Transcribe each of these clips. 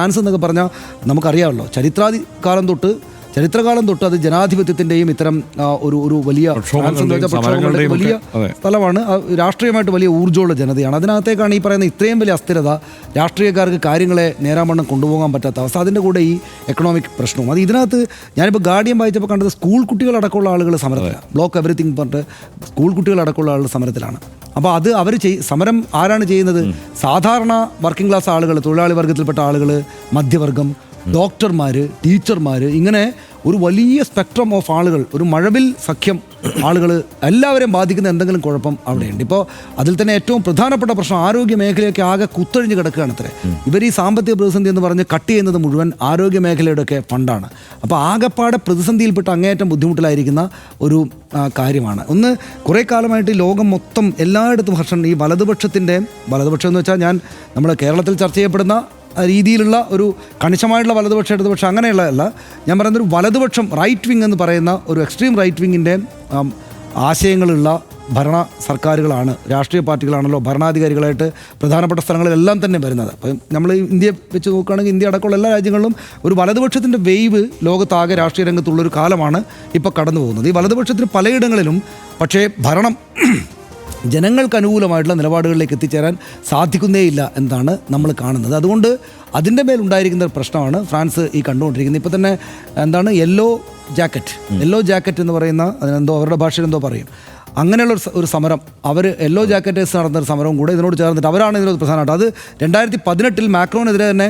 France എന്നൊക്കെ പറഞ്ഞാൽ നമുക്കറിയാമല്ലോ ചരിത്രകാലം തൊട്ട് അത് ജനാധിപത്യത്തിൻ്റെയും ഇത്തരം ഒരു വലിയ വലിയ സ്ഥലമാണ്. രാഷ്ട്രീയമായിട്ട് വലിയ ഊർജ്ജമുള്ള ജനതയാണ്. അതിനകത്തേക്കാണ് ഈ പറയുന്ന ഇത്രയും വലിയ അസ്ഥിരത, രാഷ്ട്രീയക്കാർക്ക് കാര്യങ്ങളെ നേരാമണ്ണം കൊണ്ടുപോകാൻ പറ്റാത്ത അവസ്ഥ, അതിൻ്റെ കൂടെ ഈ എക്കണോമിക് പ്രശ്നവും. അത് ഇതിനകത്ത് ഞാനിപ്പോൾ ഗാർഡിയൻ വായിച്ചപ്പോൾ കണ്ടത് സ്കൂൾ കുട്ടികളടക്കമുള്ള ആളുകൾ സമരത്തിലാണ്. ബ്ലോക്ക് എവറിത്തിങ് പറഞ്ഞിട്ട് സ്കൂൾ കുട്ടികളടക്കമുള്ള ആളുകൾ സമരത്തിലാണ്. അപ്പോൾ അത് അവർ സമരം ആരാണ് ചെയ്യുന്നത്? സാധാരണ വർക്കിംഗ് ക്ലാസ് ആളുകൾ, തൊഴിലാളി വർഗത്തിൽപ്പെട്ട ആളുകൾ, മധ്യവർഗം, ഡോക്ടർമാർ, ടീച്ചർമാർ, ഇങ്ങനെ ഒരു വലിയ സ്പെക്ട്രം ഓഫ് ആളുകൾ, ഒരു മഴവിൽ സഖ്യം ആളുകൾ, എല്ലാവരെയും ബാധിക്കുന്ന എന്തെങ്കിലും കുഴപ്പം അവിടെയുണ്ട്. ഇപ്പോൾ അതിൽ തന്നെ ഏറ്റവും പ്രധാനപ്പെട്ട പ്രശ്നം ആരോഗ്യ മേഖലയൊക്കെ ആകെ കുത്തഴിഞ്ഞ് കിടക്കുകയാണ് അത്രേ. ഇവർ ഈ സാമ്പത്തിക പ്രതിസന്ധി എന്ന് പറഞ്ഞ് കട്ട് ചെയ്യുന്നത് മുഴുവൻ ആരോഗ്യ മേഖലയുടെയൊക്കെ ഫണ്ടാണ്. അപ്പോൾ ആകെപ്പാടെ പ്രതിസന്ധിയിൽപ്പെട്ട് അങ്ങേയറ്റം ബുദ്ധിമുട്ടിലായിരിക്കുന്ന ഒരു കാര്യമാണ്. ഒന്ന്, കുറേ കാലമായിട്ട് ലോകം മൊത്തം എല്ലായിടത്തും ഈ വലതുപക്ഷം എന്ന് വെച്ചാൽ നമ്മൾ കേരളത്തിൽ ചർച്ച ചെയ്യപ്പെടുന്ന രീതിയിലുള്ള ഒരു കണിശമായിട്ടുള്ള വലതുപക്ഷം ഇടതുപക്ഷം അങ്ങനെയുള്ളതല്ല ഞാൻ പറയുന്നൊരു വലതുപക്ഷം, റൈറ്റ് വിങ് എന്ന് പറയുന്ന ഒരു എക്സ്ട്രീം റൈറ്റ് വിങ്ങിൻ്റെ ആശയങ്ങളുള്ള ഭരണ സർക്കാരുകളാണ്, രാഷ്ട്രീയ പാർട്ടികളാണല്ലോ ഭരണാധികാരികളായിട്ട് പ്രധാനപ്പെട്ട സ്ഥലങ്ങളിലെല്ലാം തന്നെ വരുന്നത്. അപ്പം നമ്മൾ ഇന്ത്യയെ വെച്ച് നോക്കുകയാണെങ്കിൽ ഇന്ത്യ അടക്കമുള്ള എല്ലാ രാജ്യങ്ങളിലും ഒരു വലതുപക്ഷത്തിൻ്റെ വെയ്വ് ലോകത്താകെ രാഷ്ട്രീയ രംഗത്തുള്ളൊരു കാലമാണ് ഇപ്പോൾ കടന്നു പോകുന്നത്. ഈ വലതുപക്ഷത്തിന് പലയിടങ്ങളിലും പക്ഷേ ഭരണം ജനങ്ങൾക്ക് അനുകൂലമായിട്ടുള്ള നിലപാടുകളിലേക്ക് എത്തിച്ചേരാൻ സാധിക്കുന്നേയില്ല എന്നാണ് നമ്മൾ കാണുന്നത്. അതുകൊണ്ട് അതിൻ്റെ മേലുണ്ടായിരിക്കുന്ന പ്രശ്നമാണ് ഫ്രാൻസ് ഈ കണ്ടുകൊണ്ടിരിക്കുന്നത്. ഇപ്പോൾ തന്നെ യെല്ലോ ജാക്കറ്റ് എന്ന് പറയുന്ന അതിനെന്തോ അവരുടെ ഭാഷയിൽ എന്തോ പറയും, അങ്ങനെയുള്ള ഒരു സമരം, അവർ യെല്ലോ ജാക്കറ്റേഴ്സ് നടന്നൊരു സമരവും കൂടെ ഇതിനോട് ചേർന്നിട്ട് അവരാണ് ഇതിനോട് പ്രധാനമായിട്ട്. അത് 2018 മാക്രോനെതിരെ തന്നെ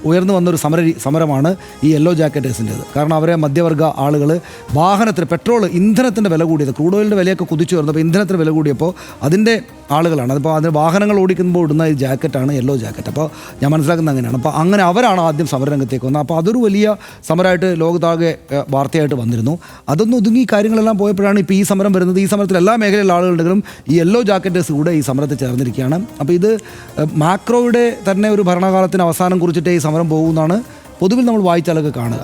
ഉയർന്നു വന്നൊരു സമരമാണ് ഈ യെല്ലോ ജാക്കറ്റേഴ്സിൻ്റേത്. കാരണം അവരെ മധ്യവർഗ ആളുകൾ വാഹനത്തിന് ഇന്ധനത്തിൻ്റെ വില കൂടിയത്, ക്രൂഡ് ഓയിലിൻ്റെ വിലയൊക്കെ കുതിച്ചു വരുന്നപ്പോൾ ഇന്ധനത്തിന് വില കൂടിയപ്പോൾ അതിൻ്റെ ആളുകളാണ്. അതിപ്പോൾ അതിന് വാഹനങ്ങൾ ഓടിക്കുമ്പോൾ ഇടുന്ന ഈ ജാക്കറ്റാണ് യെല്ലോ ജാക്കറ്റ്. അപ്പോൾ ഞാൻ മനസ്സിലാക്കുന്നത് അങ്ങനെയാണ്. അപ്പോൾ അങ്ങനെ അവരാണ് ആദ്യം സമരരംഗത്തേക്ക് വന്നത്. അപ്പോൾ അതൊരു വലിയ സമരമായിട്ട് ലോകത്താകെ വാർത്തയായിട്ട് വന്നിരുന്നു. അതൊന്നും ഒതുങ്ങി കാര്യങ്ങളെല്ലാം പോയപ്പോഴാണ് ഇപ്പോൾ ഈ സമരം വരുന്നത്. ഈ സമരത്തിൽ എല്ലാ മേഖലയിലുള്ള ആളുകളുണ്ടെങ്കിലും ഈ യെല്ലോ ജാക്കറ്റേഴ്സ് കൂടെ ഈ സമരത്തിൽ ചേർന്നിരിക്കുകയാണ്. അപ്പോൾ ഇത് മാക്രോയുടെ തന്നെ ഒരു ഭരണകാലത്തിന് അവസാനം കുറിച്ചിട്ട് ഈ സമരം പോകുമെന്നാണ് പൊതുവിൽ നമ്മൾ വായിച്ചാലൊക്കെ കാണുക.